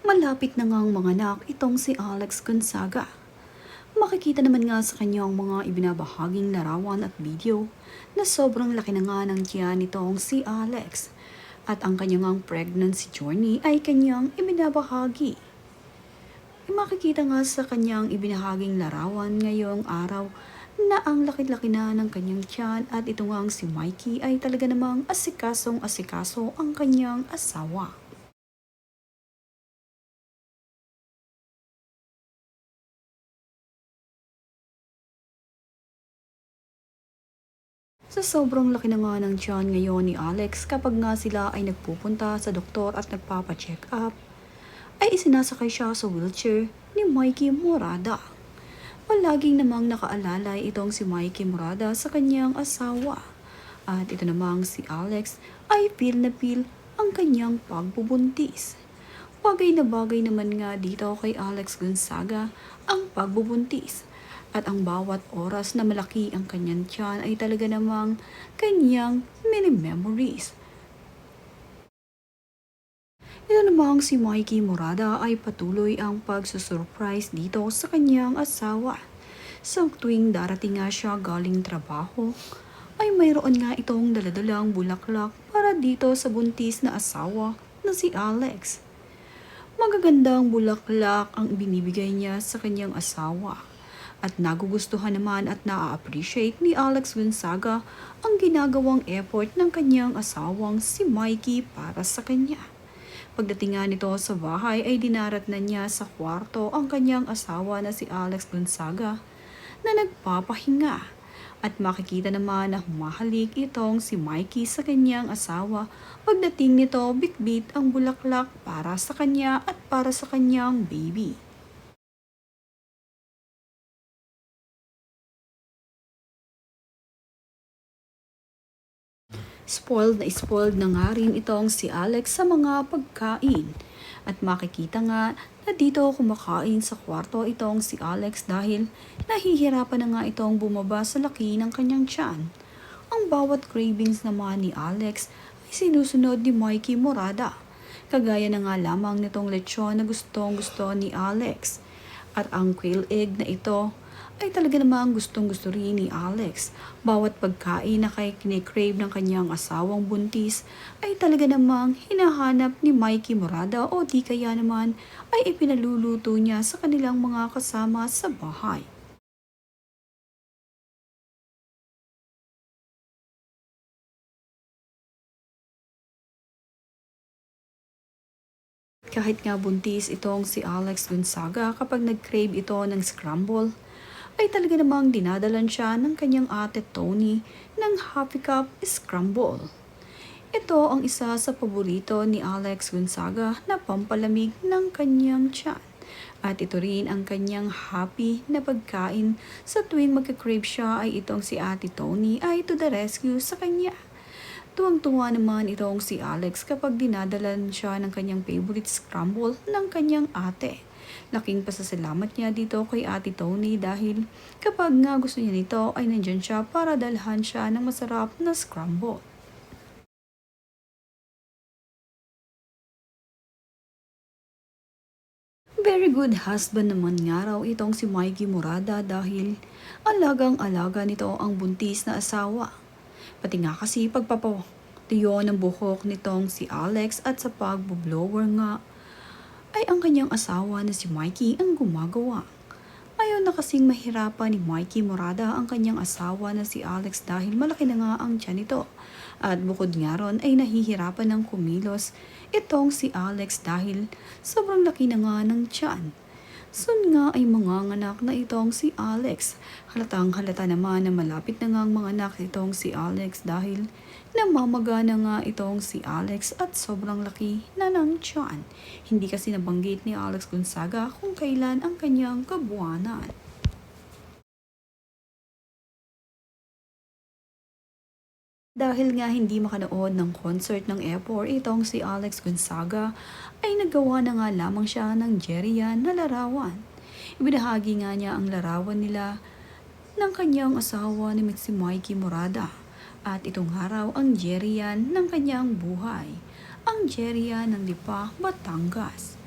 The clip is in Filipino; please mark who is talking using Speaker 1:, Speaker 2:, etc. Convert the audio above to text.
Speaker 1: Malapit na ngang manganak itong si Alex Gonzaga. Makikita naman nga sa kanyang mga ibinabahaging larawan at video na sobrang laki na nga ng tiyan nitong si Alex. At ang kanyang pregnancy journey ay kanyang ibinabahagi. Makikita nga sa kanyang ibinahaging larawan ngayong araw na ang laki-laki na ng kanyang tiyan at ito ngang si Mikey ay talaga namang asikasong asikaso ang kanyang asawa. Sa sobrang laki na nga ng tiyan ngayon ni Alex kapag nga sila ay nagpupunta sa doktor at nagpapacheck up, ay isinasakay siya sa wheelchair ni Mikey Morada. Palaging namang nakaalalay itong si Mikey Morada sa kanyang asawa. At ito namang si Alex ay feel na feel ang kanyang pagbubuntis. Bagay na bagay naman nga dito kay Alex Gonzaga ang pagbubuntis. At ang bawat oras na malaki ang kanyang tiyan ay talaga namang kanyang mini memories. Ito namang si Mikey Morada ay patuloy ang pagsusurprise dito sa kanyang asawa. Sa tuwing darating nga siya galing trabaho, ay mayroon nga itong daladalang bulaklak para dito sa buntis na asawa na si Alex. Magagandang bulaklak ang binibigay niya sa kanyang asawa. At nagugustuhan naman at na-appreciate ni Alex Gonzaga ang ginagawang effort ng kanyang asawang si Mikey para sa kanya. Pagdating nga nito sa bahay ay dinarat na niya sa kwarto ang kanyang asawa na si Alex Gonzaga na nagpapahinga. At makikita naman na humahalik itong si Mikey sa kanyang asawa. Pagdating nito, bitbit ang bulaklak para sa kanya at para sa kanyang baby. Spoiled na nga rin itong si Alex sa mga pagkain. At makikita nga na dito kumakain sa kwarto itong si Alex dahil nahihirapan na nga itong bumaba sa laki ng kanyang tiyan. Ang bawat cravings naman ni Alex ay sinusunod ni Mikey Morada. Kagaya na nga lamang nitong lechon na gustong gusto ni Alex. At ang quail egg na ito ay talaga namang gustong gusto rin ni Alex. Bawat pagkain na kay kinikrave ng kanyang asawang buntis ay talaga namang hinahanap ni Mikey Morada o di kaya naman ay ipinaluluto niya sa kanilang mga kasama sa bahay. Kahit nga buntis itong si Alex Gonzaga kapag nag-crave ito ng scramble, ay talaga namang dinadalan siya ng kanyang ate Tony ng Happy Cup Scramble. Ito ang isa sa paborito ni Alex Gonzaga na pampalamig ng kanyang tiyan. At ito rin ang kanyang happy na pagkain sa tuwing magka-crave siya ay itong si ate Tony ay to the rescue sa kanya. Tuwang-tuwa naman itong si Alex kapag dinadalan siya ng kanyang favorite scramble ng kanyang ate. Laking pasasalamat niya dito kay ate Tony dahil kapag nga gusto niya nito ay nandyan siya para dalhan siya ng masarap na scramble. Very good husband naman nga raw itong si Mikey Morada dahil alagang-alaga nito ang buntis na asawa. Pati nga kasi pagpapatiyo ng buhok nitong si Alex at sa pagbo-blower nga ay ang kanyang asawa na si Mikey ang gumagawa. Ayaw na kasing mahirapan ni Mikey Morada ang kanyang asawa na si Alex dahil malaki na nga ang tiyan nito. At bukod nga ron ay nahihirapan ng kumilos itong si Alex dahil sobrang laki na nga ng tiyan. Soon nga ay manganganak na itong si Alex. Halatang halata naman na malapit na nga ang manganak itong si Alex dahil namamaga na nga itong si Alex at sobrang laki na ng tiyan. Hindi kasi nabanggit ni Alex Gonzaga kung kailan ang kanyang kabuwanan. Dahil nga hindi makanood ng concert ng Epor, itong si Alex Gonzaga ay naggawa na nga lamang siya ng Jerian na larawan. Ibinahagi nga niya ang larawan nila ng kanyang asawa ni si Mikey Morada. At itong araw ang Jerian ng kanyang buhay. Ang Jerian ng Lipa, Batangas.